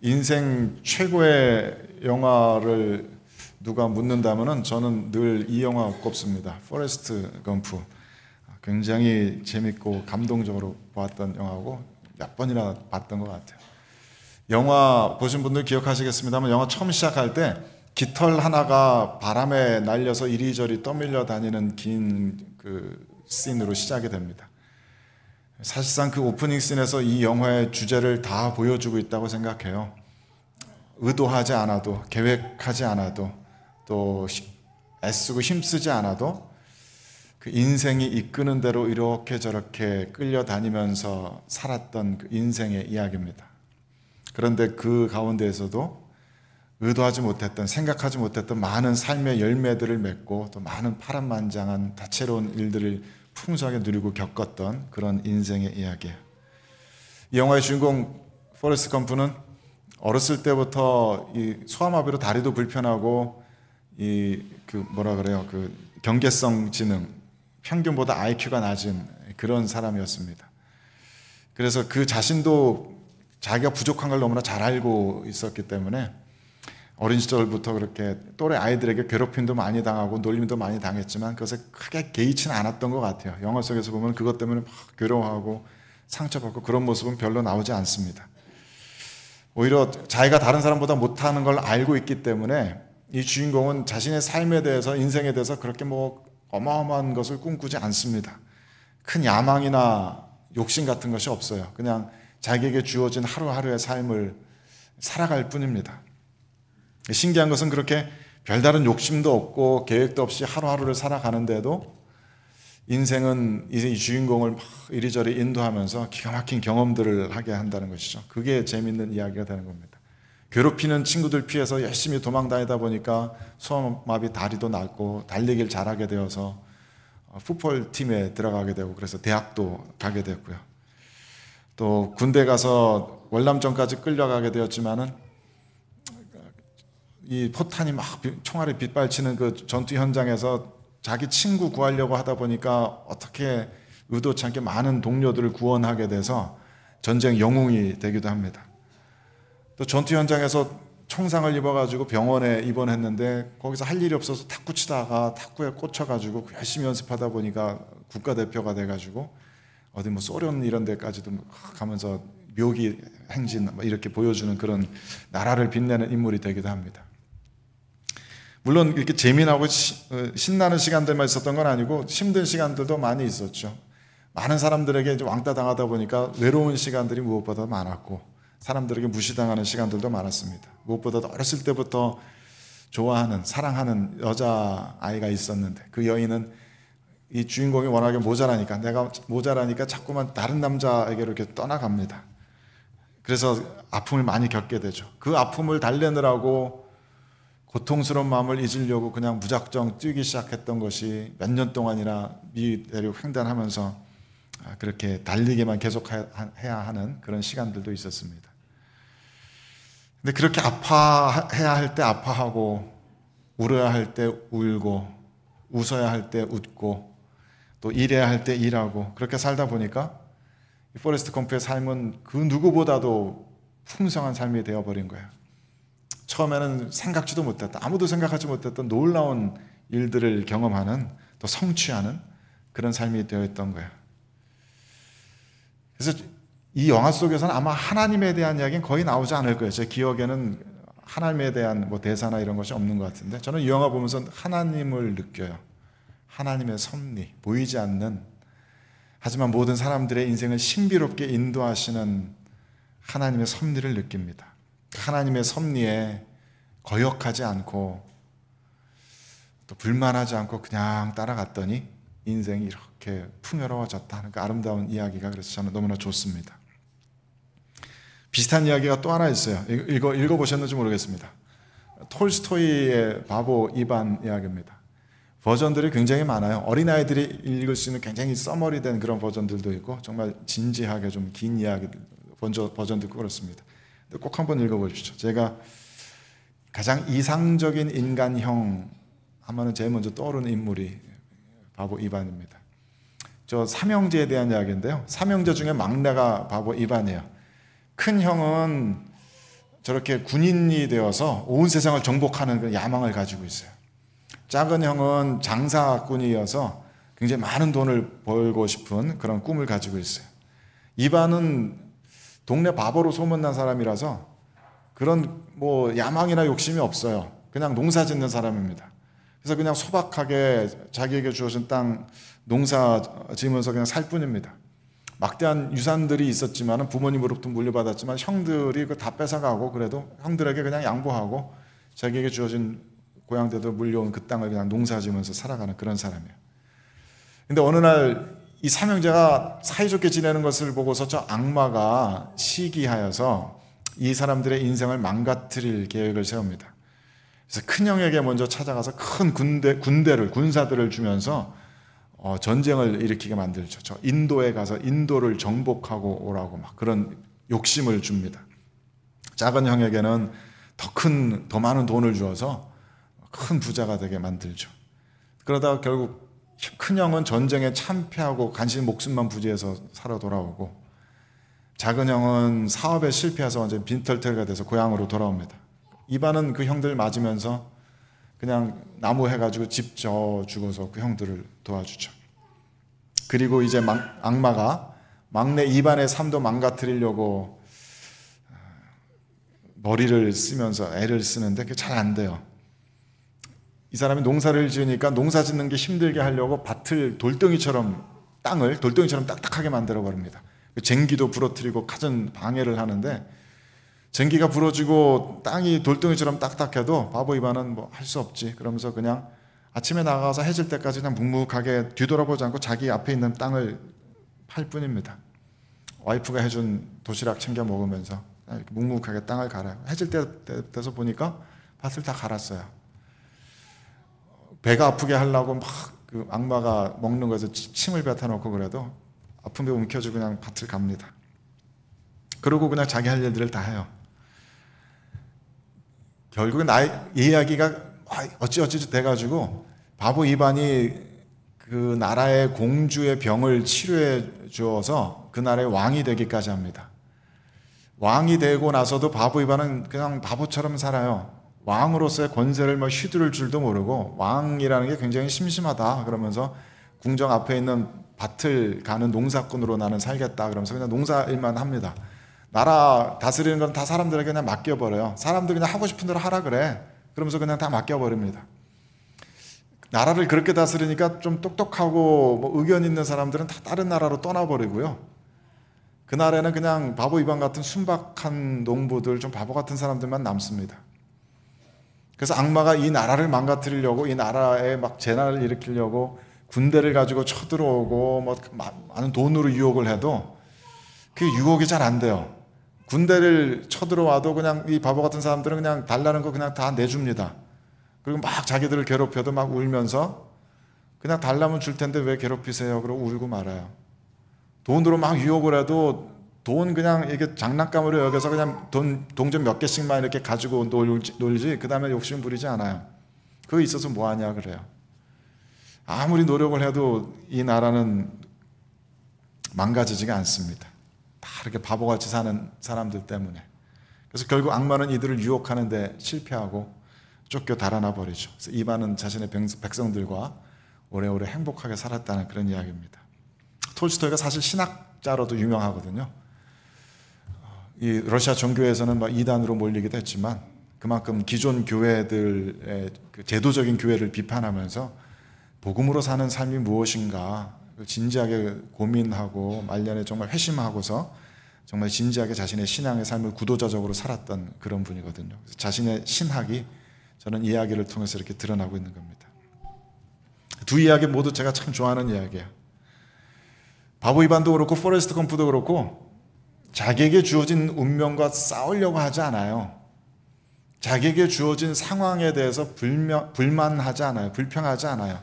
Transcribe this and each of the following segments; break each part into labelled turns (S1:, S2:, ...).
S1: 인생 최고의 영화를 누가 묻는다면은 저는 늘 이 영화 꼽습니다. 포레스트 검프. 굉장히 재밌고 감동적으로 보았던 영화고 몇 번이나 봤던 것 같아요. 영화 보신 분들 기억하시겠습니다만 영화 처음 시작할 때 깃털 하나가 바람에 날려서 이리저리 떠밀려 다니는 긴 그 씬으로 시작이 됩니다. 사실상 그 오프닝 씬에서 이 영화의 주제를 다 보여주고 있다고 생각해요. 의도하지 않아도, 계획하지 않아도, 또 애쓰고 힘쓰지 않아도 그 인생이 이끄는 대로 이렇게 저렇게 끌려다니면서 살았던 그 인생의 이야기입니다. 그런데 그 가운데에서도 의도하지 못했던, 생각하지 못했던 많은 삶의 열매들을 맺고 또 많은 파란만장한 다채로운 일들을 풍성하게 누리고 겪었던 그런 인생의 이야기예요. 이 영화의 주인공 포레스트 검프는 어렸을 때부터 이 소아마비로 다리도 불편하고 그 경계성 지능, 평균보다 IQ가 낮은 그런 사람이었습니다. 그래서 그 자신도 자기가 부족한 걸 너무나 잘 알고 있었기 때문에 어린 시절부터 그렇게 또래 아이들에게 괴롭힘도 많이 당하고 놀림도 많이 당했지만 그것에 크게 개의치는 않았던 것 같아요. 영화 속에서 보면 그것 때문에 막 괴로워하고 상처받고 그런 모습은 별로 나오지 않습니다. 오히려 자기가 다른 사람보다 못하는 걸 알고 있기 때문에 이 주인공은 자신의 삶에 대해서, 인생에 대해서 그렇게 뭐 어마어마한 것을 꿈꾸지 않습니다. 큰 야망이나 욕심 같은 것이 없어요. 그냥 자기에게 주어진 하루하루의 삶을 살아갈 뿐입니다. 신기한 것은 그렇게 별다른 욕심도 없고 계획도 없이 하루하루를 살아가는데도 인생은 이 주인공을 막 이리저리 인도하면서 기가 막힌 경험들을 하게 한다는 것이죠. 그게 재밌는 이야기가 되는 겁니다. 괴롭히는 친구들 피해서 열심히 도망다니다 보니까 소아마비 다리도 낫고 달리기를 잘하게 되어서 풋볼팀에 들어가게 되고 그래서 대학도 가게 됐고요. 또 군대 가서 월남전까지 끌려가게 되었지만은 이 포탄이 막 총알이 빗발치는 그 전투 현장에서 자기 친구 구하려고 하다 보니까 어떻게 의도치 않게 많은 동료들을 구원하게 돼서 전쟁 영웅이 되기도 합니다. 또 전투 현장에서 총상을 입어가지고 병원에 입원했는데 거기서 할 일이 없어서 탁구 치다가 탁구에 꽂혀가지고 열심히 연습하다 보니까 국가대표가 돼가지고 어디 뭐 소련 이런 데까지도 가면서 묘기 행진 이렇게 보여주는 그런 나라를 빛내는 인물이 되기도 합니다. 물론 이렇게 재미나고 신나는 시간들만 있었던 건 아니고 힘든 시간들도 많이 있었죠. 많은 사람들에게 이제 왕따 당하다 보니까 외로운 시간들이 무엇보다 많았고 사람들에게 무시당하는 시간들도 많았습니다. 무엇보다도 어렸을 때부터 좋아하는, 사랑하는 여자아이가 있었는데 그 여인은 이 주인공이 워낙에 모자라니까 내가 모자라니까 자꾸만 다른 남자에게로 이렇게 떠나갑니다. 그래서 아픔을 많이 겪게 되죠. 그 아픔을 달래느라고 고통스러운 마음을 잊으려고 그냥 무작정 뛰기 시작했던 것이 몇 년 동안이나 미 대륙 횡단하면서 그렇게 달리기만 계속해야 하는 그런 시간들도 있었습니다. 근데 그렇게 아파해야 할 때 아파하고 울어야 할 때 울고 웃어야 할 때 웃고 또 일해야 할 때 일하고 그렇게 살다 보니까 이 포레스트 검프의 삶은 그 누구보다도 풍성한 삶이 되어버린 거예요. 처음에는 생각지도 못했던, 아무도 생각하지 못했던 놀라운 일들을 경험하는, 또 성취하는 그런 삶이 되어있던 거예요. 그래서 이 영화 속에서는 아마 하나님에 대한 이야기는 거의 나오지 않을 거예요. 제 기억에는 하나님에 대한 뭐 대사나 이런 것이 없는 것 같은데 저는 이 영화 보면서 하나님을 느껴요. 하나님의 섭리, 보이지 않는 하지만 모든 사람들의 인생을 신비롭게 인도하시는 하나님의 섭리를 느낍니다. 하나님의 섭리에 거역하지 않고 또 불만하지 않고 그냥 따라갔더니 인생이 이렇게 풍요로워졌다 하는 그 아름다운 이야기가 그래서 저는 너무나 좋습니다. 비슷한 이야기가 또 하나 있어요. 읽어보셨는지 모르겠습니다. 톨스토이의 바보 이반 이야기입니다. 버전들이 굉장히 많아요. 어린아이들이 읽을 수 있는 굉장히 써머리된 그런 버전들도 있고 정말 진지하게 좀 긴 이야기 버전도 있고 그렇습니다. 꼭 한번 읽어보십시오. 제가 가장 이상적인 인간형 하면은 제일 먼저 떠오르는 인물이 바보 이반입니다. 저 삼형제에 대한 이야기인데요. 삼형제 중에 막내가 바보 이반이에요. 큰 형은 저렇게 군인이 되어서 온 세상을 정복하는 그 야망을 가지고 있어요. 작은 형은 장사꾼이어서 굉장히 많은 돈을 벌고 싶은 그런 꿈을 가지고 있어요. 이반은 동네 바보로 소문난 사람이라서 그런 뭐 야망이나 욕심이 없어요. 그냥 농사 짓는 사람입니다. 그래서 그냥 소박하게 자기에게 주어진 땅 농사 지으면서 그냥 살 뿐입니다. 막대한 유산들이 있었지만 부모님으로부터 물려받았지만 형들이 그 다 뺏어가고 그래도 형들에게 그냥 양보하고 자기에게 주어진 고향대로 물려온 그 땅을 그냥 농사 지으면서 살아가는 그런 사람이에요. 근데 어느 날 이 삼형제가 사이좋게 지내는 것을 보고서 저 악마가 시기하여서 이 사람들의 인생을 망가뜨릴 계획을 세웁니다. 그래서 큰형에게 먼저 찾아가서 큰 군사들을 주면서 전쟁을 일으키게 만들죠. 저 인도에 가서 인도를 정복하고 오라고 막 그런 욕심을 줍니다. 작은 형에게는 더 많은 돈을 주어서 큰 부자가 되게 만들죠. 그러다가 결국 큰형은 전쟁에 참패하고 간신히 목숨만 부지해서 살아 돌아오고, 작은 형은 사업에 실패해서 완전 빈털터리가 돼서 고향으로 돌아옵니다. 이반은 그 형들 맞으면서 그냥 나무 해가지고 집 져주고서 그 형들을 도와주죠. 그리고 이제 악마가 막내 이반의 삶도 망가뜨리려고 머리를 쓰면서 애를 쓰는데 그게 잘 안 돼요. 이 사람이 농사를 지으니까 농사 짓는 게 힘들게 하려고 밭을 땅을 돌덩이처럼 딱딱하게 만들어 버립니다. 쟁기도 부러뜨리고 갖은 방해를 하는데, 쟁기가 부러지고 땅이 돌덩이처럼 딱딱해도 바보 이반은 뭐 할 수 없지 그러면서 그냥 아침에 나가서 해질 때까지 그냥 묵묵하게 뒤돌아보지 않고 자기 앞에 있는 땅을 팔 뿐입니다. 와이프가 해준 도시락 챙겨 먹으면서 이렇게 묵묵하게 땅을 갈아요. 해질 때 돼서 보니까 밭을 다 갈았어요. 배가 아프게 하려고 막 그 악마가 먹는 것에서 침을 뱉어놓고 그래도 아픈 배 움켜쥐고 그냥 밭을 갑니다. 그러고 그냥 자기 할 일들을 다 해요. 결국엔 이야기가 어찌어찌 돼가지고 바보 이반이 그 나라의 공주의 병을 치료해 주어서 그 나라의 왕이 되기까지 합니다. 왕이 되고 나서도 바보 이반은 그냥 바보처럼 살아요. 왕으로서의 권세를 휘두를 줄도 모르고 왕이라는 게 굉장히 심심하다 그러면서 궁정 앞에 있는 밭을 가는 농사꾼으로 나는 살겠다 그러면서 그냥 농사일만 합니다. 나라 다스리는 건 다 사람들에게 그냥 맡겨버려요. 사람들 그냥 하고 싶은 대로 하라 그래 그러면서 그냥 다 맡겨버립니다. 나라를 그렇게 다스리니까 좀 똑똑하고 뭐 의견 있는 사람들은 다 다른 나라로 떠나버리고요. 그 나라에는 그냥 바보 이반 같은 순박한 농부들, 좀 바보 같은 사람들만 남습니다. 그래서 악마가 이 나라를 망가뜨리려고, 이 나라에 막 재난을 일으키려고 군대를 가지고 쳐들어오고 뭐 많은 돈으로 유혹을 해도 그 유혹이 잘 안 돼요. 군대를 쳐들어와도 그냥 이 바보 같은 사람들은 그냥 달라는 거 그냥 다 내줍니다. 그리고 막 자기들을 괴롭혀도 막 울면서 그냥 달라면 줄 텐데 왜 괴롭히세요? 그러고 울고 말아요. 돈으로 막 유혹을 해도 돈 그냥 이게 장난감으로 여겨서 그냥 동전 몇 개씩만 이렇게 가지고 놀지 그 다음에 욕심 부리지 않아요. 그거 있어서 뭐하냐 그래요. 아무리 노력을 해도 이 나라는 망가지지가 않습니다. 다 이렇게 바보같이 사는 사람들 때문에. 그래서 결국 악마는 이들을 유혹하는 데 실패하고 쫓겨 달아나 버리죠. 그래서 이반은 자신의 백성들과 오래오래 행복하게 살았다는 그런 이야기입니다. 톨스토이가 사실 신학자로도 유명하거든요. 이 러시아 종교에서는 막 이단으로 몰리기도 했지만 그만큼 기존 교회들의 그 제도적인 교회를 비판하면서 복음으로 사는 삶이 무엇인가 진지하게 고민하고 말년에 정말 회심하고서 정말 진지하게 자신의 신앙의 삶을 구도자적으로 살았던 그런 분이거든요. 그래서 자신의 신학이 저는 이야기를 통해서 이렇게 드러나고 있는 겁니다. 두 이야기 모두 제가 참 좋아하는 이야기예요. 바보 이반도 그렇고 포레스트 검프도 그렇고 자기에게 주어진 운명과 싸우려고 하지 않아요. 자기에게 주어진 상황에 대해서 불만하지 않아요. 불평하지 않아요.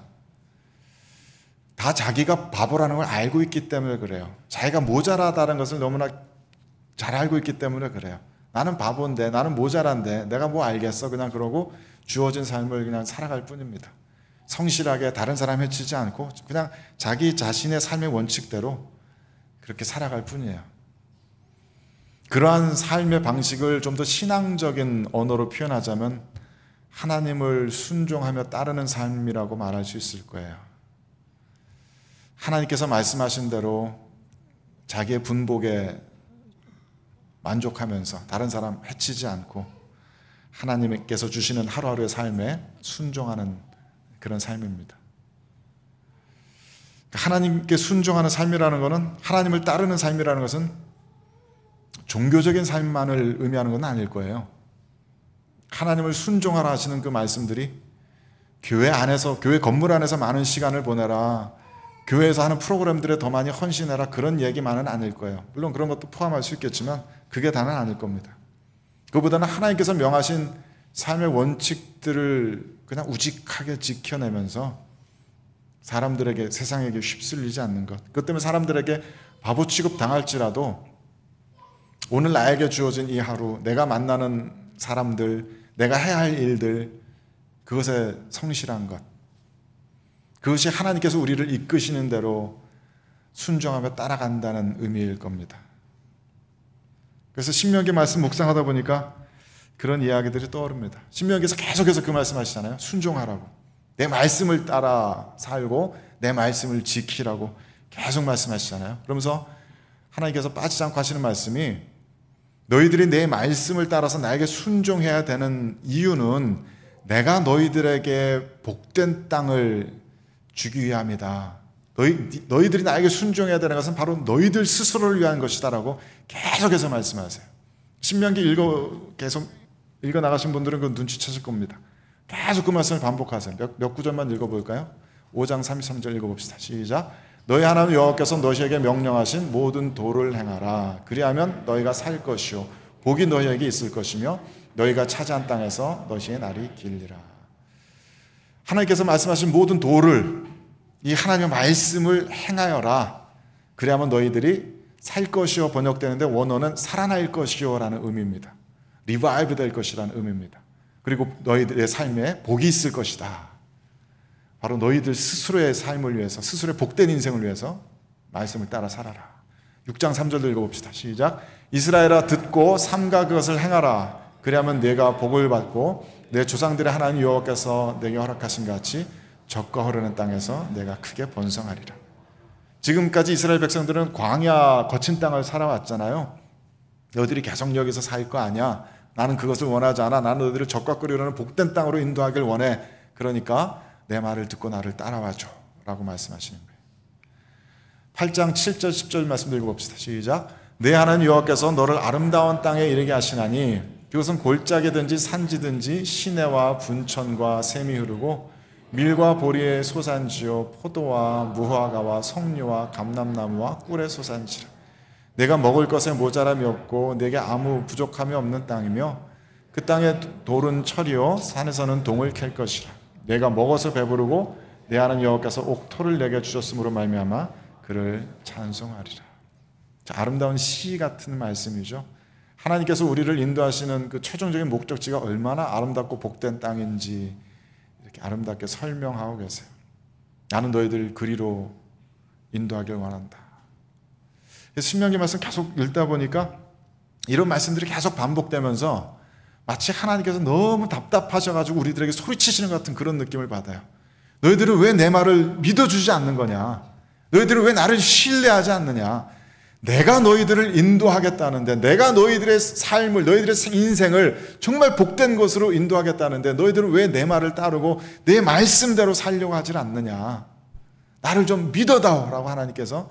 S1: 다 자기가 바보라는 걸 알고 있기 때문에 그래요. 자기가 모자라다는 것을 너무나 잘 알고 있기 때문에 그래요. 나는 바보인데, 나는 모자란데 내가 뭐 알겠어? 그냥 그러고 주어진 삶을 그냥 살아갈 뿐입니다. 성실하게 다른 사람 해치지 않고 그냥 자기 자신의 삶의 원칙대로 그렇게 살아갈 뿐이에요. 그러한 삶의 방식을 좀 더 신앙적인 언어로 표현하자면 하나님을 순종하며 따르는 삶이라고 말할 수 있을 거예요. 하나님께서 말씀하신 대로 자기의 분복에 만족하면서 다른 사람 해치지 않고 하나님께서 주시는 하루하루의 삶에 순종하는 그런 삶입니다. 하나님께 순종하는 삶이라는 것은, 하나님을 따르는 삶이라는 것은 종교적인 삶만을 의미하는 건 아닐 거예요. 하나님을 순종하라 하시는 그 말씀들이 교회 안에서, 교회 건물 안에서 많은 시간을 보내라, 교회에서 하는 프로그램들에 더 많이 헌신해라, 그런 얘기만은 아닐 거예요. 물론 그런 것도 포함할 수 있겠지만 그게 다는 아닐 겁니다. 그보다는 하나님께서 명하신 삶의 원칙들을 그냥 우직하게 지켜내면서 사람들에게, 세상에게 휩쓸리지 않는 것, 그것 때문에 사람들에게 바보 취급 당할지라도 오늘 나에게 주어진 이 하루, 내가 만나는 사람들, 내가 해야 할 일들, 그것에 성실한 것, 그것이 하나님께서 우리를 이끄시는 대로 순종하며 따라간다는 의미일 겁니다. 그래서 신명기 말씀 묵상하다 보니까 그런 이야기들이 떠오릅니다. 신명기에서 계속해서 그 말씀하시잖아요. 순종하라고, 내 말씀을 따라 살고 내 말씀을 지키라고 계속 말씀하시잖아요. 그러면서 하나님께서 빠지지 않고 하시는 말씀이, 너희들이 내 말씀을 따라서 나에게 순종해야 되는 이유는 내가 너희들에게 복된 땅을 주기 위함이다. 너희들이 나에게 순종해야 되는 것은 바로 너희들 스스로를 위한 것이다라고 계속해서 말씀하세요. 신명기 계속 읽어 나가신 분들은 그 눈치채실 겁니다. 계속 그 말씀을 반복하세요. 몇 구절만 읽어볼까요? 5장 33절 읽어봅시다. 시작. 너희 하나님 여호와께서 너희에게 명령하신 모든 도를 행하라. 그리하면 너희가 살 것이요 복이 너희에게 있을 것이며 너희가 차지한 땅에서 너희의 날이 길리라. 하나님께서 말씀하신 모든 도를, 이 하나님의 말씀을 행하여라. 그리하면 너희들이 살 것이요, 번역되는데 원어는 살아날 것이요 라는 의미입니다. 리바이브 될 것이라는 의미입니다. 그리고 너희들의 삶에 복이 있을 것이다. 바로 너희들 스스로의 삶을 위해서, 스스로의 복된 인생을 위해서 말씀을 따라 살아라. 6장 3절도 읽어봅시다. 시작. 이스라엘아 듣고 삼가 그것을 행하라. 그리하면 네가 복을 받고 내 조상들의 하나님 여호와께서 내게 허락하신 같이 젖과 흐르는 땅에서 내가 크게 번성하리라. 지금까지 이스라엘 백성들은 광야 거친 땅을 살아왔잖아요. 너희들이 계속 여기서 살 거 아니야. 나는 그것을 원하지 않아. 나는 너희들을 젖과 꿀이 흐르는 복된 땅으로 인도하길 원해. 그러니까 내 말을 듣고 나를 따라와줘 라고 말씀하시는 거예요. 8장 7절 10절 말씀 읽어봅시다. 시작. 내 하나님 여호와께서 너를 아름다운 땅에 이르게 하시나니 그것은 골짜기든지 산지든지 시내와 분천과 샘이 흐르고 밀과 보리의 소산지요 포도와 무화과와 석류와 감람나무와 꿀의 소산지라. 내가 먹을 것에 모자람이 없고 내게 아무 부족함이 없는 땅이며 그 땅의 돌은 철이요 산에서는 동을 캘 것이라. 내가 먹어서 배부르고 내 하나님 여호와께서 옥토를 내게 주셨으므로 말미암아 그를 찬송하리라. 자, 아름다운 시 같은 말씀이죠. 하나님께서 우리를 인도하시는 그 최종적인 목적지가 얼마나 아름답고 복된 땅인지 이렇게 아름답게 설명하고 계세요. 나는 너희들 그리로 인도하길 원한다. 신명기 말씀 계속 읽다 보니까 이런 말씀들이 계속 반복되면서 마치 하나님께서 너무 답답하셔가지고 우리들에게 소리치시는 것 같은 그런 느낌을 받아요. 너희들은 왜 내 말을 믿어주지 않는 거냐? 너희들은 왜 나를 신뢰하지 않느냐? 내가 너희들을 인도하겠다는데, 내가 너희들의 삶을, 너희들의 인생을 정말 복된 것으로 인도하겠다는데 너희들은 왜 내 말을 따르고 내 말씀대로 살려고 하질 않느냐? 나를 좀 믿어다오라고 하나님께서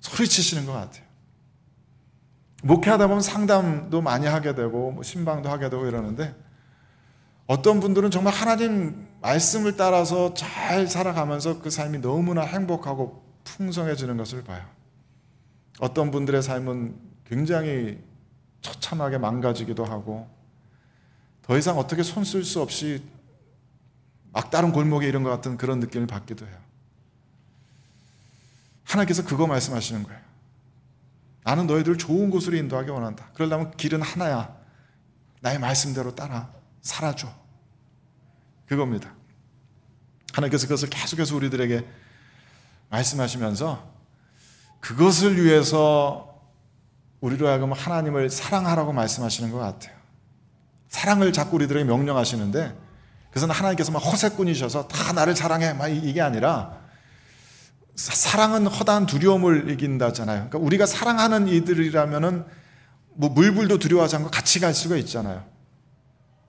S1: 소리치시는 것 같아요. 목회하다 보면 상담도 많이 하게 되고 신방도 하게 되고 이러는데 어떤 분들은 정말 하나님 말씀을 따라서 잘 살아가면서 그 삶이 너무나 행복하고 풍성해지는 것을 봐요. 어떤 분들의 삶은 굉장히 처참하게 망가지기도 하고 더 이상 어떻게 손 쓸 수 없이 막다른 골목에 이른 것 같은 그런 느낌을 받기도 해요. 하나님께서 그거 말씀하시는 거예요. 나는 너희들을 좋은 곳으로 인도하기 원한다. 그러려면 길은 하나야. 나의 말씀대로 따라 살아줘. 그겁니다. 하나님께서 그것을 계속해서 우리로 하여금 하나님을 사랑하라고 말씀하시는 것 같아요. 사랑을 자꾸 우리들에게 명령하시는데, 그래서 하나님께서 막 허세꾼이셔서 다 나를 사랑해 막 이게 아니라, 사랑은 허다한 두려움을 이긴다잖아요. 그러니까 우리가 사랑하는 이들이라면은 뭐 물불도 두려워하지 않고 같이 갈 수가 있잖아요.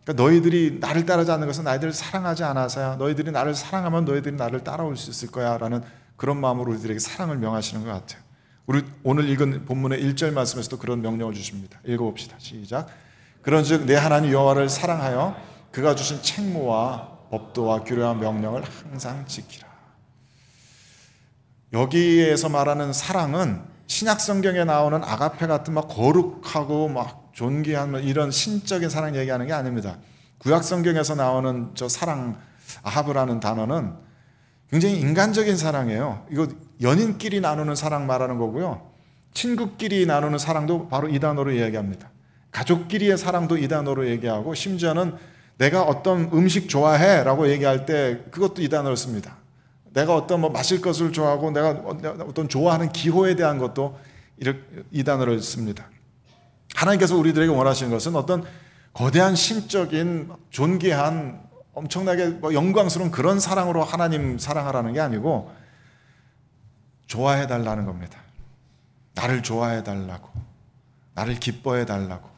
S1: 그러니까 너희들이 나를 따르지 않는 것은 나희들을 사랑하지 않아서야. 너희들이 나를 사랑하면 너희들이 나를 따라올 수 있을 거야 라는 그런 마음으로 우리들에게 사랑을 명하시는 것 같아요. 우리 오늘 읽은 본문의 1절 말씀에서도 그런 명령을 주십니다. 읽어봅시다. 시작. 그런즉 내 하나님 여호와를 사랑하여 그가 주신 책무와 법도와 규례와 명령을 항상 지키라. 여기에서 말하는 사랑은 신약 성경에 나오는 아가페 같은 막 거룩하고 막 존귀한 이런 신적인 사랑 얘기하는 게 아닙니다. 구약 성경에서 나오는 저 사랑, 아하브라는 단어는 굉장히 인간적인 사랑이에요. 이거 연인끼리 나누는 사랑 말하는 거고요. 친구끼리 나누는 사랑도 바로 이 단어로 이야기합니다. 가족끼리의 사랑도 이 단어로 얘기하고, 심지어는 내가 어떤 음식 좋아해 라고 얘기할 때 그것도 이 단어를 씁니다. 내가 어떤 뭐 마실 것을 좋아하고 내가 어떤 좋아하는 기호에 대한 것도 이 단어를 씁니다. 하나님께서 우리들에게 원하시는 것은 어떤 거대한 신적인 존귀한 엄청나게 뭐 영광스러운 그런 사랑으로 하나님 사랑하라는 게 아니고, 좋아해 달라는 겁니다. 나를 좋아해 달라고, 나를 기뻐해 달라고.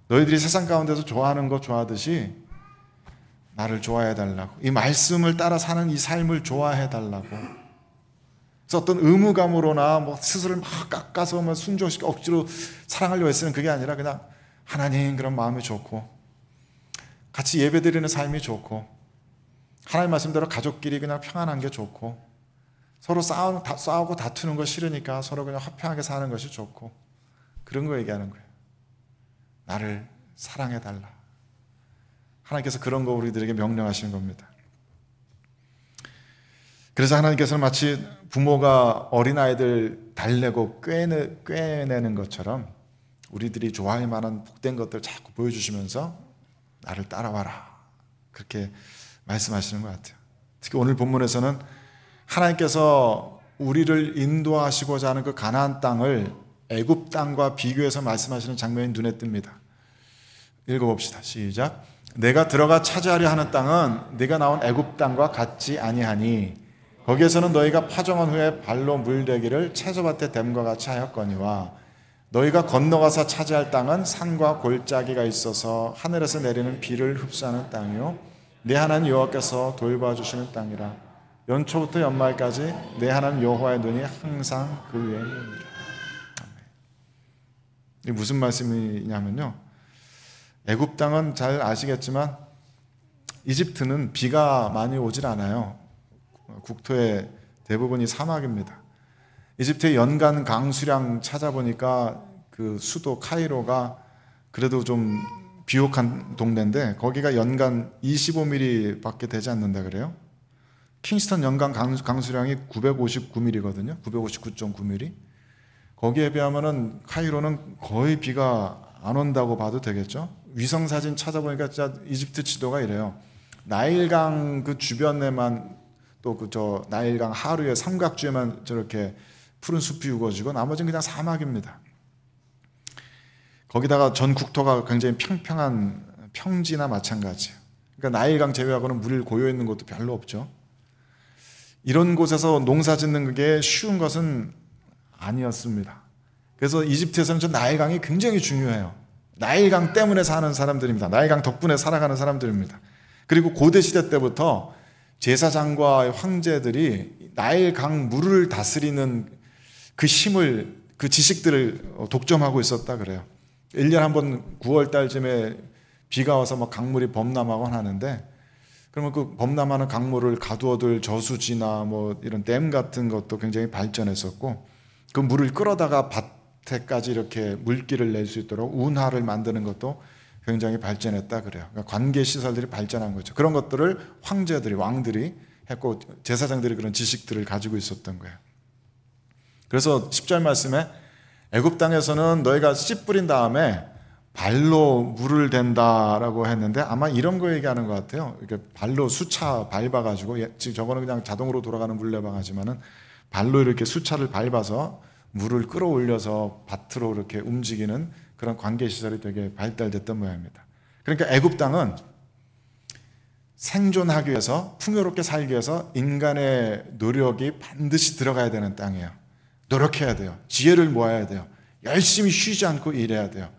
S1: 너희들이 세상 가운데서 좋아하는 것 좋아하듯이 나를 좋아해 달라고, 이 말씀을 따라 사는 이 삶을 좋아해 달라고. 그래서 어떤 의무감으로나 뭐 스스로 막 깎아서 뭐 순종시켜 억지로 사랑하려고 애쓰는 그게 아니라, 그냥 하나님 그런 마음이 좋고, 같이 예배드리는 삶이 좋고, 하나님 말씀대로 가족끼리 그냥 평안한 게 좋고, 서로 싸우고 다투는 거 싫으니까 서로 그냥 화평하게 사는 것이 좋고, 그런 거 얘기하는 거예요. 나를 사랑해 달라. 하나님께서 그런 거 우리들에게 명령하시는 겁니다. 그래서 하나님께서는 마치 부모가 어린아이들 달래고 꿰내는 것처럼 우리들이 좋아할 만한 복된 것들을 자꾸 보여주시면서 나를 따라와라, 그렇게 말씀하시는 것 같아요. 특히 오늘 본문에서는 하나님께서 우리를 인도하시고자 하는 그 가나안 땅을 애굽 땅과 비교해서 말씀하시는 장면이 눈에 띕니다. 읽어봅시다. 시작. 내가 들어가 차지하려 하는 땅은 네가 나온 애굽 땅과 같지 아니하니 거기에서는 너희가 파종한 후에 발로 물대기를 채소밭에 댐과 같이 하였거니와 너희가 건너가서 차지할 땅은 산과 골짜기가 있어서 하늘에서 내리는 비를 흡수하는 땅이요 내 하나님 여호와께서 돌봐주시는 땅이라. 연초부터 연말까지 내 하나님 여호와의 눈이 항상 그 위에 있느니라. 이게 무슨 말씀이냐면요, 애굽 땅은 잘 아시겠지만 이집트는 비가 많이 오질 않아요. 국토의 대부분이 사막입니다. 이집트의 연간 강수량 찾아보니까 그 수도 카이로가 그래도 좀 비옥한 동네인데 거기가 연간 25mm 밖에 되지 않는다 그래요. 킹스턴 연간 강수량이 959mm거든요. 959.9mm. 거기에 비하면은 카이로는 거의 비가 안 온다고 봐도 되겠죠. 위성사진 찾아보니까 진짜 이집트 지도가 이래요. 나일강 그 주변에만 또 저 나일강 하류의 삼각주에만 저렇게 푸른 숲이 우거지고 나머지는 그냥 사막입니다. 거기다가 전 국토가 굉장히 평평한 평지나 마찬가지예요. 그러니까 나일강 제외하고는 물 고여 있는 곳도 별로 없죠. 이런 곳에서 농사 짓는 게 쉬운 것은 아니었습니다. 그래서 이집트에서는 저 나일강이 굉장히 중요해요. 나일강 때문에 사는 사람들입니다. 나일강 덕분에 살아가는 사람들입니다. 그리고 고대 시대 때부터 제사장과 황제들이 나일강 물을 다스리는 그 힘을, 그 지식들을 독점하고 있었다 그래요. 1년에 한 번 9월 달쯤에 비가 와서 막 강물이 범람하곤 하는데, 그러면 그 범람하는 강물을 가두어둘 저수지나 뭐 이런 댐 같은 것도 굉장히 발전했었고, 그 물을 끌어다가 밭에까지 이렇게 물기를 낼 수 있도록 운하를 만드는 것도 굉장히 발전했다 그래요. 그러니까 관계 시설들이 발전한 거죠. 그런 것들을 황제들이, 왕들이 했고 제사장들이 그런 지식들을 가지고 있었던 거예요. 그래서 10절 말씀에 애굽 땅에서는 너희가 씨 뿌린 다음에 발로 물을 댄다라고 했는데 아마 이런 거 얘기하는 것 같아요. 이렇게 발로 수차 밟아가지고, 지금 저거는 그냥 자동으로 돌아가는 물레방아지만은 발로 이렇게 수차를 밟아서 물을 끌어올려서 밭으로 이렇게 움직이는 그런 관계시설이 되게 발달됐던 모양입니다. 그러니까 애굽 땅은 생존하기 위해서, 풍요롭게 살기 위해서 인간의 노력이 반드시 들어가야 되는 땅이에요. 노력해야 돼요. 지혜를 모아야 돼요. 열심히 쉬지 않고 일해야 돼요.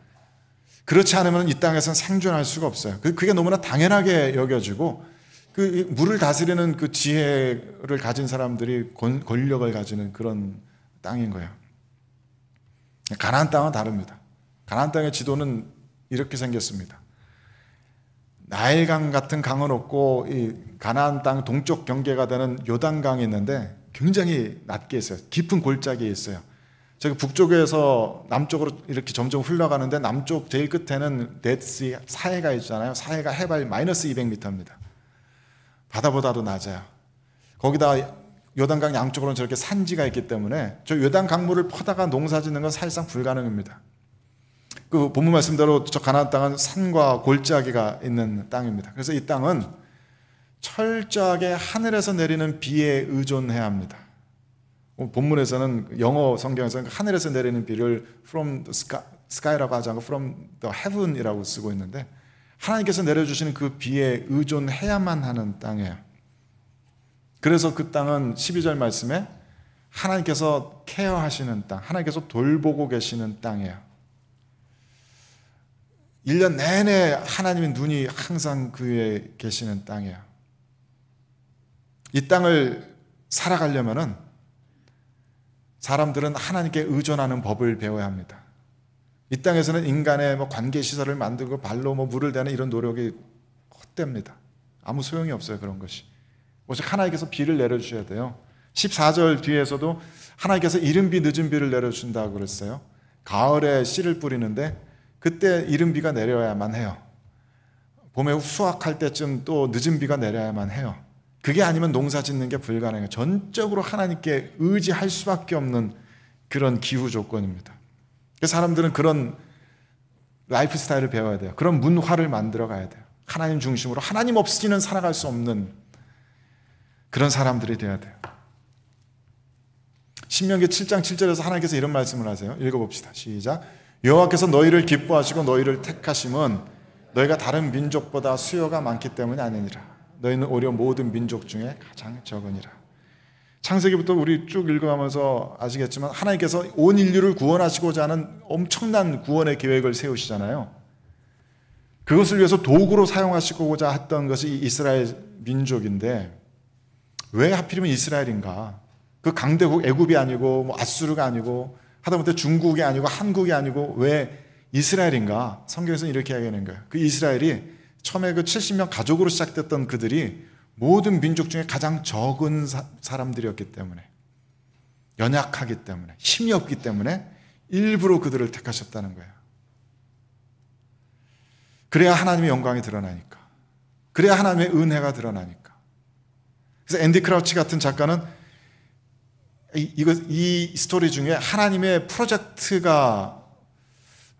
S1: 그렇지 않으면 이 땅에서는 생존할 수가 없어요. 그게 너무나 당연하게 여겨지고, 그 물을 다스리는 그 지혜를 가진 사람들이 권력을 가지는 그런 땅인 거예요. 가나안 땅은 다릅니다. 가나안 땅의 지도는 이렇게 생겼습니다. 나일강 같은 강은 없고, 이 가나안 땅 동쪽 경계가 되는 요단강이 있는데 굉장히 낮게 있어요. 깊은 골짜기에 있어요. 저기 북쪽에서 남쪽으로 이렇게 점점 흘러가는데, 남쪽 제일 끝에는 데드시 사해가 있잖아요. 사해가 해발 마이너스 200m입니다. 바다보다도 낮아요. 거기다 요단강 양쪽으로는 저렇게 산지가 있기 때문에 저 요단 강물을 퍼다가 농사 짓는 건 사실상 불가능합니다. 그 본문 말씀대로 저 가나안 땅은 산과 골짜기가 있는 땅입니다. 그래서 이 땅은 철저하게 하늘에서 내리는 비에 의존해야 합니다. 본문에서는, 영어 성경에서는 하늘에서 내리는 비를 from the sky라고 하지 않고 from the heaven이라고 쓰고 있는데, 하나님께서 내려주시는 그 비에 의존해야만 하는 땅이에요. 그래서 그 땅은 12절 말씀에 하나님께서 케어하시는 땅, 하나님께서 돌보고 계시는 땅이에요. 1년 내내 하나님의 눈이 항상 그 위에 계시는 땅이에요. 이 땅을 살아가려면은 사람들은 하나님께 의존하는 법을 배워야 합니다. 이 땅에서는 인간의 관계시설을 만들고 발로 물을 대는 이런 노력이 헛됩니다. 아무 소용이 없어요, 그런 것이. 오직 하나님께서 비를 내려주셔야 돼요. 14절 뒤에서도 하나님께서 이른 비 늦은 비를 내려준다고 그랬어요. 가을에 씨를 뿌리는데 그때 이른 비가 내려야만 해요. 봄에 수확할 때쯤 또 늦은 비가 내려야만 해요. 그게 아니면 농사 짓는 게 불가능해요. 전적으로 하나님께 의지할 수밖에 없는 그런 기후 조건입니다. 그래서 사람들은 그런 라이프 스타일을 배워야 돼요. 그런 문화를 만들어 가야 돼요. 하나님 중심으로, 하나님 없이는 살아갈 수 없는 그런 사람들이 되어야 돼요. 신명기 7장 7절에서 하나님께서 이런 말씀을 하세요. 읽어봅시다. 시작. 여호와께서 너희를 기뻐하시고 너희를 택하심은 너희가 다른 민족보다 수요가 많기 때문이 아니니라. 너희는 오히려 모든 민족 중에 가장 적으니라. 창세기부터 우리 쭉 읽어가면서 아시겠지만 하나님께서 온 인류를 구원하시고자 하는 엄청난 구원의 계획을 세우시잖아요. 그것을 위해서 도구로 사용하시고자 했던 것이 이스라엘 민족인데, 왜 하필이면 이스라엘인가? 그 강대국 애굽이 아니고 아수르가 아니고 하다못해 중국이 아니고 한국이 아니고 왜 이스라엘인가? 성경에서는 이렇게 이야기하는 거예요. 그 이스라엘이 처음에 그 70명 가족으로 시작됐던 그들이 모든 민족 중에 가장 적은 사람들이었기 때문에, 연약하기 때문에, 힘이 없기 때문에 일부러 그들을 택하셨다는 거예요. 그래야 하나님의 영광이 드러나니까, 그래야 하나님의 은혜가 드러나니까. 그래서 앤디 크라우치 같은 작가는 이 스토리 중에 하나님의 프로젝트가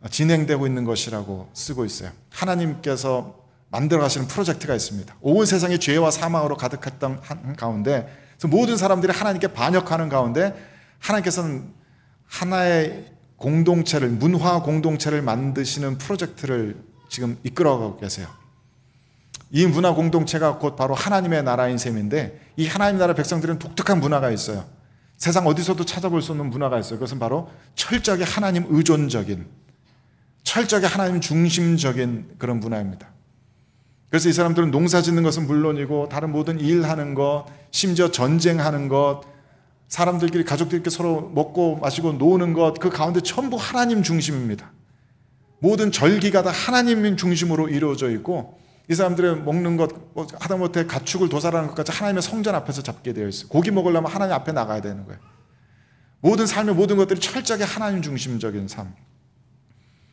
S1: 진행되고 있는 것이라고 쓰고 있어요. 하나님께서 만들어 가시는 프로젝트가 있습니다. 온 세상이 죄와 사망으로 가득했던 가운데, 모든 사람들이 하나님께 반역하는 가운데 하나님께서는 하나의 공동체를, 문화 공동체를 만드시는 프로젝트를 지금 이끌어가고 계세요. 이 문화 공동체가 곧 바로 하나님의 나라인 셈인데, 이 하나님 나라 백성들은 독특한 문화가 있어요. 세상 어디서도 찾아볼 수 없는 문화가 있어요. 그것은 바로 철저하게 하나님 의존적인, 철저하게 하나님 중심적인 그런 문화입니다. 그래서 이 사람들은 농사 짓는 것은 물론이고 다른 모든 일하는 것, 심지어 전쟁하는 것, 사람들끼리 가족들끼리 서로 먹고 마시고 노는 것, 그 가운데 전부 하나님 중심입니다. 모든 절기가 다 하나님 중심으로 이루어져 있고, 이 사람들의 먹는 것, 하다못해 가축을 도살하는 것까지 하나님의 성전 앞에서 잡게 되어 있어요. 고기 먹으려면 하나님 앞에 나가야 되는 거예요. 모든 삶의 모든 것들이 철저하게 하나님 중심적인 삶,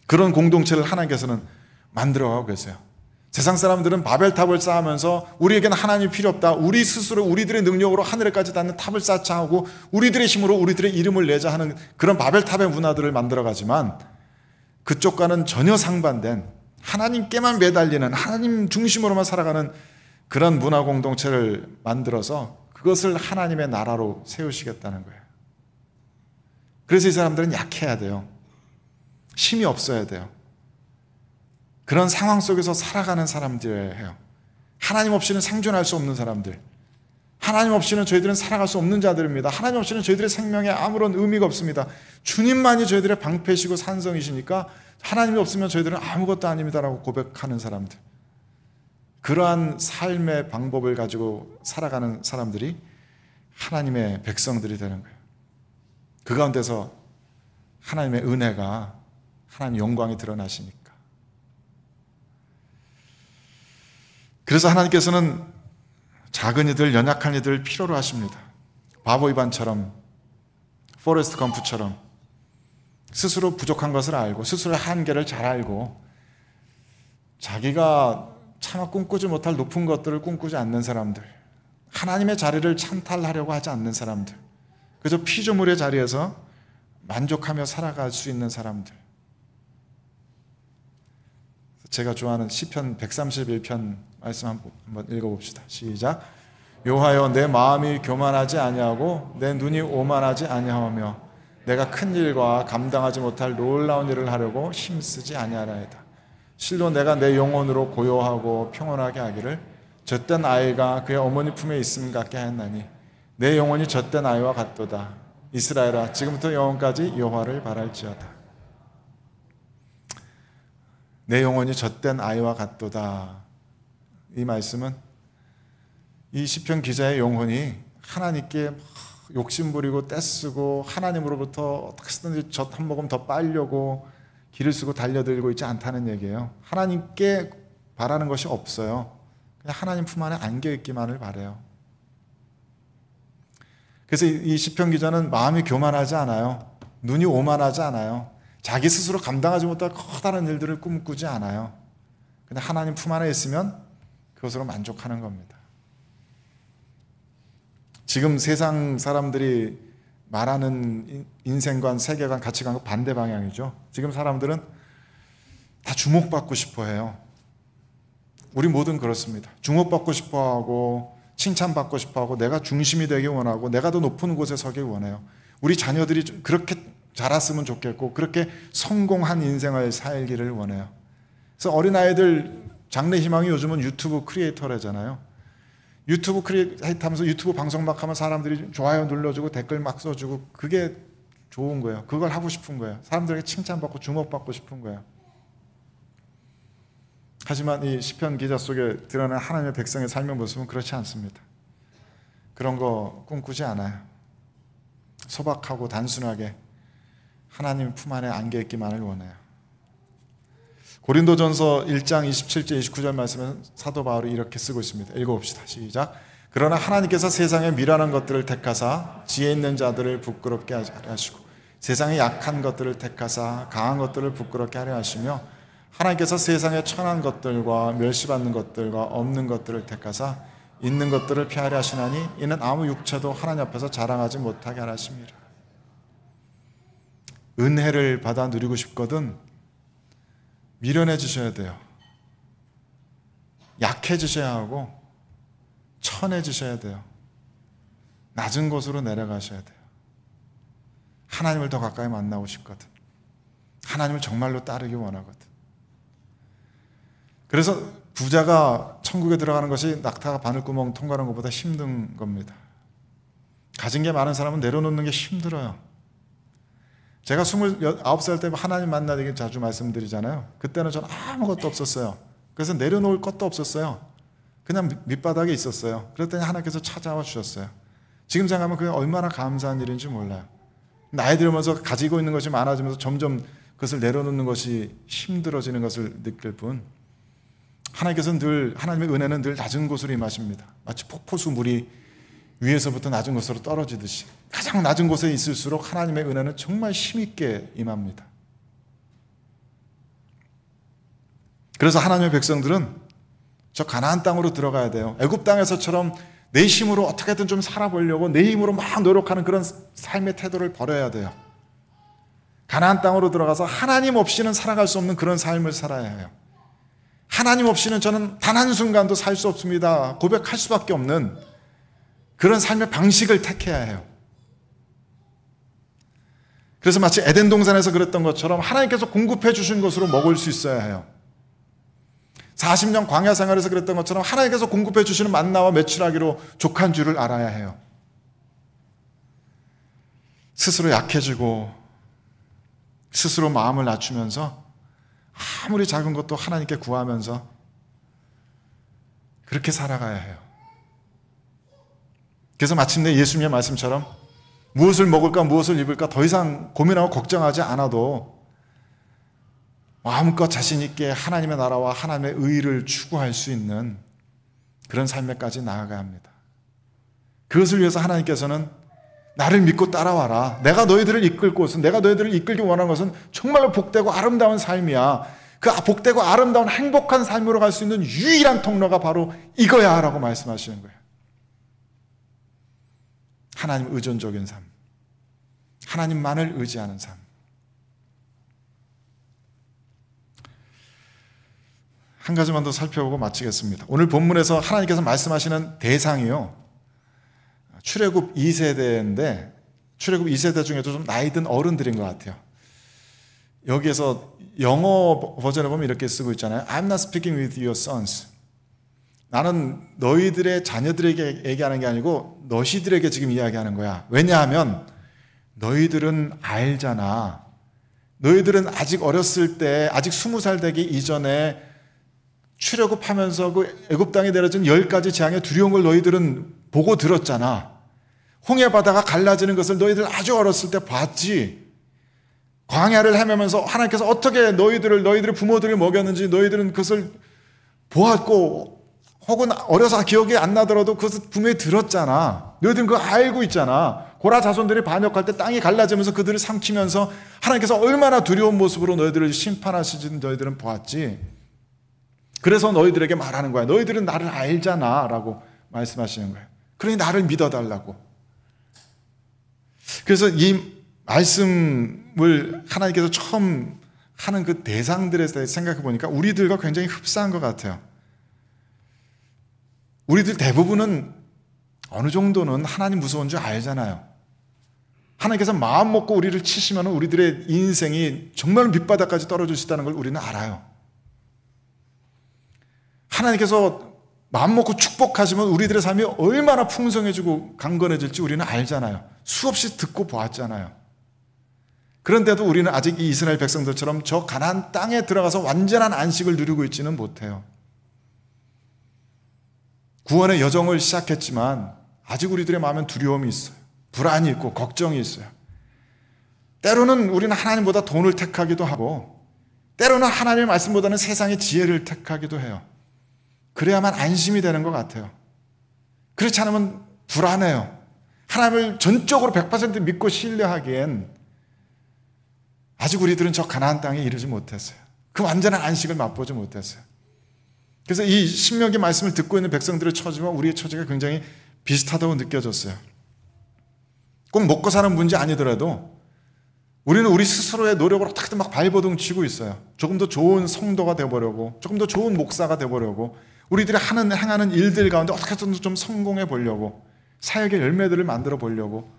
S1: 그런 공동체를 하나님께서는 만들어가고 계세요. 세상 사람들은 바벨탑을 쌓으면서 우리에게는 하나님이 필요 없다, 우리 스스로 우리들의 능력으로 하늘에까지 닿는 탑을 쌓자 하고 우리들의 힘으로 우리들의 이름을 내자 하는 그런 바벨탑의 문화들을 만들어가지만, 그쪽과는 전혀 상반된 하나님께만 매달리는, 하나님 중심으로만 살아가는 그런 문화 공동체를 만들어서 그것을 하나님의 나라로 세우시겠다는 거예요. 그래서 이 사람들은 약해야 돼요. 힘이 없어야 돼요. 그런 상황 속에서 살아가는 사람들이에요. 하나님 없이는 생존할 수 없는 사람들. 하나님 없이는 저희들은 살아갈 수 없는 자들입니다. 하나님 없이는 저희들의 생명에 아무런 의미가 없습니다. 주님만이 저희들의 방패시고 산성이시니까 하나님이 없으면 저희들은 아무것도 아닙니다라고 고백하는 사람들. 그러한 삶의 방법을 가지고 살아가는 사람들이 하나님의 백성들이 되는 거예요. 그 가운데서 하나님의 은혜가, 하나님의 영광이 드러나시니까. 그래서 하나님께서는 작은 이들, 연약한 이들을 필요로 하십니다. 바보 이반처럼, 포레스트 검프처럼 스스로 부족한 것을 알고 스스로의 한계를 잘 알고 자기가 차마 꿈꾸지 못할 높은 것들을 꿈꾸지 않는 사람들, 하나님의 자리를 찬탈하려고 하지 않는 사람들, 그저 피조물의 자리에서 만족하며 살아갈 수 있는 사람들. 제가 좋아하는 시편 131편 말씀 한번 읽어봅시다. 시작. 여호와여, 내 마음이 교만하지 아니하고 내 눈이 오만하지 아니하며 내가 큰 일과 감당하지 못할 놀라운 일을 하려고 힘쓰지 아니하나이다. 실로 내가 내 영혼으로 고요하고 평온하게 하기를 젖된 아이가 그의 어머니 품에 있음 같게 하였나니 내 영혼이 젖된 아이와 같도다. 이스라엘아, 지금부터 영원까지 여호와를 바랄지어다. 내 영혼이 젖된 아이와 같도다. 이 말씀은 이 시편 기자의 영혼이 하나님께 욕심부리고 떼쓰고 하나님으로부터 어떻게든지 젖 한 모금 더 빨려고 기를 쓰고 달려들고 있지 않다는 얘기예요. 하나님께 바라는 것이 없어요. 그냥 하나님 품 안에 안겨있기만을 바라요. 그래서 이 시편 기자는 마음이 교만하지 않아요. 눈이 오만하지 않아요. 자기 스스로 감당하지 못할 커다란 일들을 꿈꾸지 않아요. 그냥 하나님 품 안에 있으면 그것으로 만족하는 겁니다. 지금 세상 사람들이 말하는 인생관, 세계관, 가치관과 반대 방향이죠. 지금 사람들은 다 주목받고 싶어 해요. 우리 모두는 그렇습니다. 주목받고 싶어 하고 칭찬받고 싶어 하고 내가 중심이 되길 원하고 내가 더 높은 곳에 서길 원해요. 우리 자녀들이 그렇게 자랐으면 좋겠고 그렇게 성공한 인생을 살기를 원해요. 그래서 어린아이들 장래 희망이 요즘은 유튜브 크리에이터라잖아요. 유튜브 크리에이터 하면서 유튜브 방송 막 하면 사람들이 좋아요 눌러주고 댓글 막 써주고 그게 좋은 거예요. 그걸 하고 싶은 거예요. 사람들에게 칭찬받고 주목받고 싶은 거예요. 하지만 이 시편 기자 속에 드러난 하나님의 백성의 삶의 모습은 그렇지 않습니다. 그런 거 꿈꾸지 않아요. 소박하고 단순하게 하나님 품 안에 안겨있기만을 원해요. 고린도전서 1장 27절 29절 말씀은 사도 바울이 이렇게 쓰고 있습니다. 읽어봅시다. 시작. 그러나 하나님께서 세상의 미련한 것들을 택하사 지혜 있는 자들을 부끄럽게 하려 하시고 세상의 약한 것들을 택하사 강한 것들을 부끄럽게 하려 하시며 하나님께서 세상의 천한 것들과 멸시받는 것들과 없는 것들을 택하사 있는 것들을 피하려 하시나니 이는 아무 육체도 하나님 앞에서 자랑하지 못하게 하려 하심이라. 은혜를 받아 누리고 싶거든 미련해지셔야 돼요. 약해지셔야 하고 천해지셔야 돼요. 낮은 곳으로 내려가셔야 돼요. 하나님을 더 가까이 만나고 싶거든. 하나님을 정말로 따르기 원하거든. 그래서 부자가 천국에 들어가는 것이 낙타가 바늘구멍 통과하는 것보다 힘든 겁니다. 가진 게 많은 사람은 내려놓는 게 힘들어요. 제가 29살 때 하나님 만나기 자주 말씀드리잖아요. 그때는 저는 아무것도 없었어요. 그래서 내려놓을 것도 없었어요. 그냥 밑바닥에 있었어요. 그랬더니 하나님께서 찾아와 주셨어요. 지금 생각하면 그게 얼마나 감사한 일인지 몰라요. 나이 들면서 가지고 있는 것이 많아지면서 점점 그것을 내려놓는 것이 힘들어지는 것을 느낄 뿐 하나님께서는 늘 하나님의 은혜는 늘 낮은 곳으로 임하십니다. 마치 폭포수 물이 위에서부터 낮은 곳으로 떨어지듯이 가장 낮은 곳에 있을수록 하나님의 은혜는 정말 힘있게 임합니다. 그래서 하나님의 백성들은 저 가나안 땅으로 들어가야 돼요. 애굽 땅에서처럼 내 힘으로 어떻게든 좀 살아보려고 내 힘으로 막 노력하는 그런 삶의 태도를 버려야 돼요. 가나안 땅으로 들어가서 하나님 없이는 살아갈 수 없는 그런 삶을 살아야 해요. 하나님 없이는 저는 단 한순간도 살 수 없습니다. 고백할 수밖에 없는 그런 삶의 방식을 택해야 해요. 그래서 마치 에덴 동산에서 그랬던 것처럼 하나님께서 공급해 주신 것으로 먹을 수 있어야 해요. 40년 광야 생활에서 그랬던 것처럼 하나님께서 공급해 주시는 만나와 메추라기로 족한 줄을 알아야 해요. 스스로 약해지고 스스로 마음을 낮추면서 아무리 작은 것도 하나님께 구하면서 그렇게 살아가야 해요. 그래서 마침내 예수님의 말씀처럼 무엇을 먹을까 무엇을 입을까 더 이상 고민하고 걱정하지 않아도 마음껏 자신 있게 하나님의 나라와 하나님의 의를 추구할 수 있는 그런 삶에까지 나아가야 합니다. 그것을 위해서 하나님께서는 나를 믿고 따라와라. 내가 너희들을 이끌 곳은, 내가 너희들을 이끌기 원하는 것은 정말로 복되고 아름다운 삶이야. 그 복되고 아름다운 행복한 삶으로 갈 수 있는 유일한 통로가 바로 이거야 라고 말씀하시는 거예요. 하나님 의존적인 삶, 하나님만을 의지하는 삶. 한 가지만 더 살펴보고 마치겠습니다. 오늘 본문에서 하나님께서 말씀하시는 대상이요, 출애굽 2세대인데 출애굽 2세대 중에도 좀 나이 든 어른들인 것 같아요. 여기에서 영어 버전에 보면 이렇게 쓰고 있잖아요. I'm not speaking with your sons. 나는 너희들의 자녀들에게 얘기하는 게 아니고 너희들에게 지금 이야기하는 거야. 왜냐하면 너희들은 알잖아. 너희들은 아직 어렸을 때, 아직 20살 되기 이전에 출애굽하면서 그 애굽 땅에 내려진 10가지 재앙의 두려운 걸 너희들은 보고 들었잖아. 홍해 바다가 갈라지는 것을 너희들 아주 어렸을 때 봤지. 광야를 헤매면서 하나님께서 어떻게 너희들의 부모들을 먹였는지 너희들은 그것을 보았고, 혹은 어려서 기억이 안 나더라도 그것을 분명히 들었잖아. 너희들은 그거 알고 있잖아. 고라 자손들이 반역할 때 땅이 갈라지면서 그들을 삼키면서 하나님께서 얼마나 두려운 모습으로 너희들을 심판하시는지 너희들은 보았지. 그래서 너희들에게 말하는 거야. 너희들은 나를 알잖아 라고 말씀하시는 거예요. 그러니 나를 믿어달라고. 그래서 이 말씀을 하나님께서 처음 하는 그 대상들에 대해서 생각해 보니까 우리들과 굉장히 흡사한 것 같아요. 우리들 대부분은 어느 정도는 하나님 무서운 줄 알잖아요. 하나님께서 마음 먹고 우리를 치시면 우리들의 인생이 정말 밑바닥까지 떨어질 수 있다는 걸 우리는 알아요. 하나님께서 마음 먹고 축복하시면 우리들의 삶이 얼마나 풍성해지고 강건해질지 우리는 알잖아요. 수없이 듣고 보았잖아요. 그런데도 우리는 아직 이 이스라엘 백성들처럼 저 가나안 땅에 들어가서 완전한 안식을 누리고 있지는 못해요. 구원의 여정을 시작했지만 아직 우리들의 마음엔 두려움이 있어요. 불안이 있고 걱정이 있어요. 때로는 우리는 하나님보다 돈을 택하기도 하고, 때로는 하나님의 말씀보다는 세상의 지혜를 택하기도 해요. 그래야만 안심이 되는 것 같아요. 그렇지 않으면 불안해요. 하나님을 전적으로 100% 믿고 신뢰하기엔 아직 우리들은 저 가나안 땅에 이르지 못했어요. 그 완전한 안식을 맛보지 못했어요. 그래서 이 신명기 말씀을 듣고 있는 백성들의 처지와 우리의 처지가 굉장히 비슷하다고 느껴졌어요. 꼭 먹고 사는 문제 아니더라도 우리는 우리 스스로의 노력을 어떻게든 막 발버둥 치고 있어요. 조금 더 좋은 성도가 되어보려고, 조금 더 좋은 목사가 되어보려고, 우리들이 행하는 일들 가운데 어떻게든 좀 성공해 보려고, 사역의 열매들을 만들어 보려고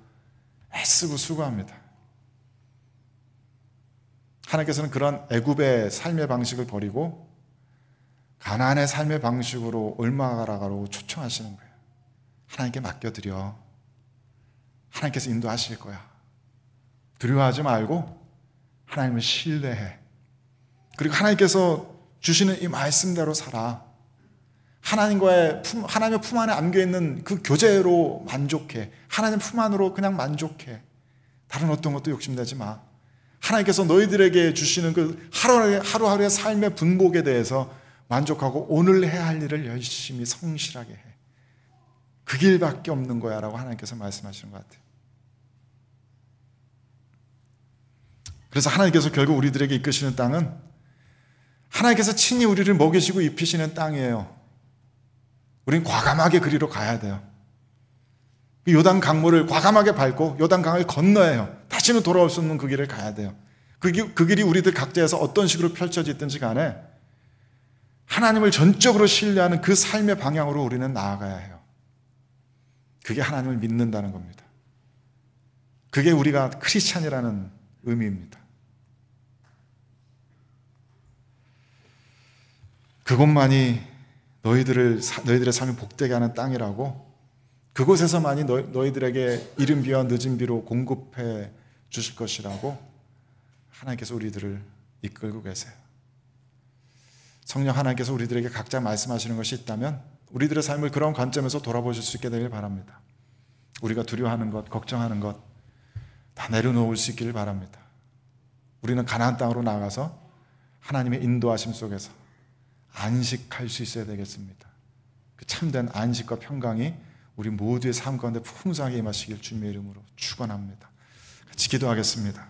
S1: 애쓰고 수고합니다. 하나님께서는 그런 애굽의 삶의 방식을 버리고 가나안의 삶의 방식으로 옮아가라고 초청하시는 거예요. 하나님께 맡겨드려. 하나님께서 인도하실 거야. 두려워하지 말고 하나님을 신뢰해. 그리고 하나님께서 주시는 이 말씀대로 살아. 하나님의 품 안에 안겨있는 그 교제로 만족해. 하나님 품 안으로 그냥 만족해. 다른 어떤 것도 욕심내지 마. 하나님께서 너희들에게 주시는 그 하루하루의 삶의 분복에 대해서 만족하고 오늘 해야 할 일을 열심히 성실하게 해. 그 길밖에 없는 거야 라고 하나님께서 말씀하시는 것 같아요. 그래서 하나님께서 결국 우리들에게 이끄시는 땅은 하나님께서 친히 우리를 먹이시고 입히시는 땅이에요. 우린 과감하게 그리로 가야 돼요. 요단 강물을 과감하게 밟고 요단 강을 건너야 해요. 다시는 돌아올 수 없는 그 길을 가야 돼요. 그 길이 우리들 각자에서 어떤 식으로 펼쳐지든지 간에 하나님을 전적으로 신뢰하는 그 삶의 방향으로 우리는 나아가야 해요. 그게 하나님을 믿는다는 겁니다. 그게 우리가 크리스찬이라는 의미입니다. 그곳만이 너희들의 삶을 복되게 하는 땅이라고, 그곳에서만이 너희들에게 이른 비와 늦은 비로 공급해 주실 것이라고 하나님께서 우리들을 이끌고 계세요. 성령 하나님께서 우리들에게 각자 말씀하시는 것이 있다면 우리들의 삶을 그런 관점에서 돌아보실 수 있게 되길 바랍니다. 우리가 두려워하는 것, 걱정하는 것 다 내려놓을 수 있기를 바랍니다. 우리는 가나안 땅으로 나가서 하나님의 인도하심 속에서 안식할 수 있어야 되겠습니다. 그 참된 안식과 평강이 우리 모두의 삶 가운데 풍성하게 임하시길 주님의 이름으로 축원합니다. 같이 기도하겠습니다.